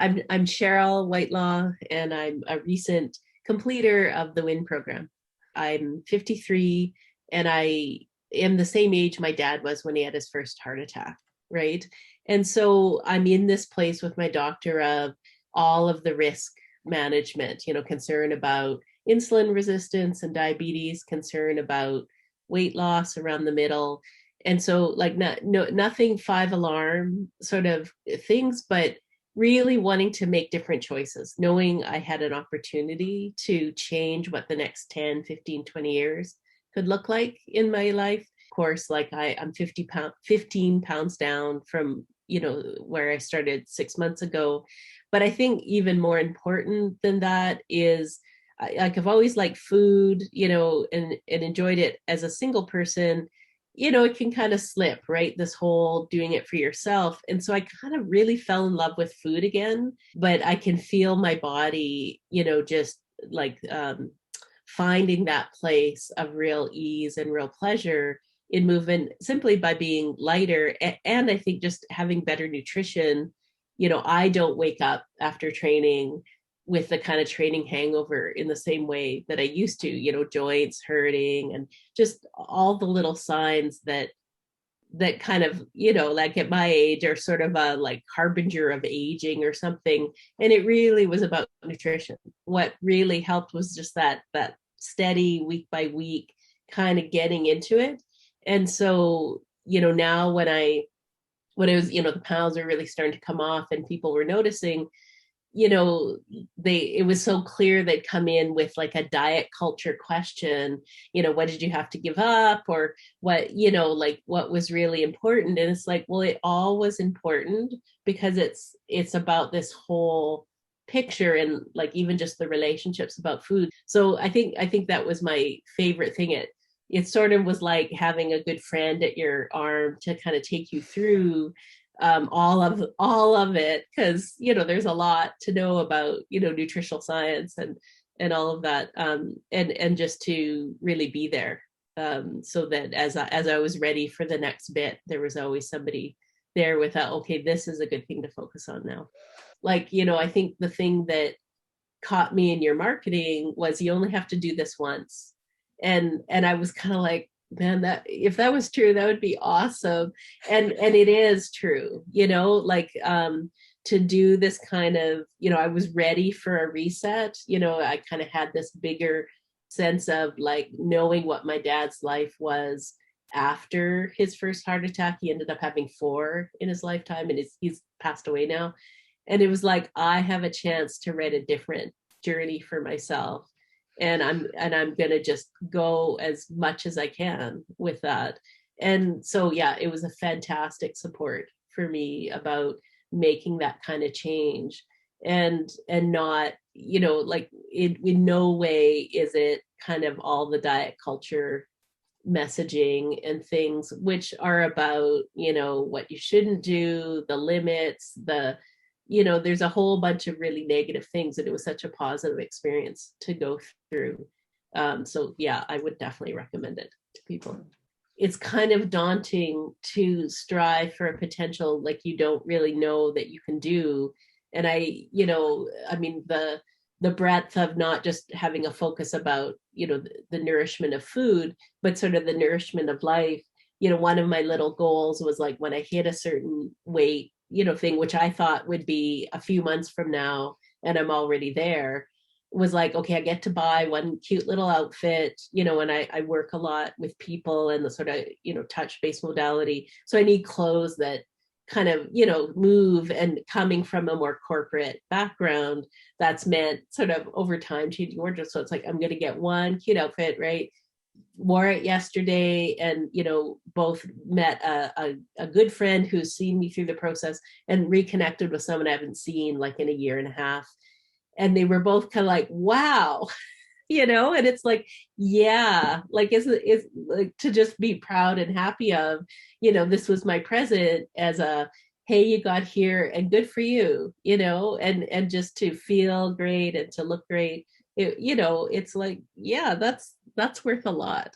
I'm Cheryl Whitelaw, and I'm a recent completer of the WIN program. I'm 53, and I am the same age my dad was when he had his first heart attack, right? And so I'm in this place with my doctor of all of the risk management, concern about insulin resistance and diabetes, concern about weight loss around the middle. And so, like, nothing five alarm sort of things, but really wanting to make different choices, knowing I had an opportunity to change what the next 10, 15, 20 years could look like in my life. Of course, like I'm 15 pounds down from, where I started 6 months ago. But I think even more important than that is like I've always liked food, and enjoyed it as a single person. It can kind of slip, right? This whole doing it for yourself. And so I kind of really fell in love with food again, but I can feel my body, just like finding that place of real ease and real pleasure in movement simply by being lighter. And I think just having better nutrition. I don't wake up after training with the kind of training hangover in the same way that I used to, joints hurting and just all the little signs that kind of, like at my age are sort of a like harbinger of aging or something. And it really was about nutrition. What really helped was just that steady week by week kind of getting into it. And so, now when it was, the pounds were really starting to come off and people were noticing, it was so clear they'd come in with like a diet culture question, what did you have to give up, or what, like what was really important. And it's like, well, it all was important because it's about this whole picture, and like even just the relationships about food. So I think that was my favorite thing. It sort of was like having a good friend at your arm to kind of take you through all of it, because there's a lot to know about nutritional science and all of that, and just to really be there, so that as I was ready for the next bit, there was always somebody there with a, okay, this is a good thing to focus on now. Like, I think the thing that caught me in your marketing was you only have to do this once, and I was kind of like, man, that if that was true, that would be awesome. And it is true, like to do this kind of, I was ready for a reset. I kind of had this bigger sense of like knowing what my dad's life was after his first heart attack. He ended up having four in his lifetime, and he's passed away now. And it was like, I have a chance to write a different journey for myself, and I'm gonna just go as much as I can with that. And so yeah, it was a fantastic support for me about making that kind of change, and not, like in no way is it kind of all the diet culture messaging and things which are about, what you shouldn't do, the limits, there's a whole bunch of really negative things, and it was such a positive experience to go through. So yeah, I would definitely recommend it to people. It's kind of daunting to strive for a potential like you don't really know that you can do. And I mean, the breadth of not just having a focus about, the nourishment of food, but sort of the nourishment of life. One of my little goals was like when I hit a certain weight, thing, which I thought would be a few months from now, and I'm already there, was like, okay, I get to buy one cute little outfit, and I work a lot with people and the sort of, touch-based modality. So I need clothes that kind of, move, and coming from a more corporate background, that's meant sort of over time changing wardrobe. So it's like, I'm going to get one cute outfit, right? Wore it yesterday, and both met a good friend who's seen me through the process, and reconnected with someone I haven't seen like in a year and a half, and they were both kind of like, wow. And it's like, yeah, like is like to just be proud and happy of, this was my present as a, hey, you got here and good for you, and just to feel great and to look great. It's like, yeah, that's worth a lot.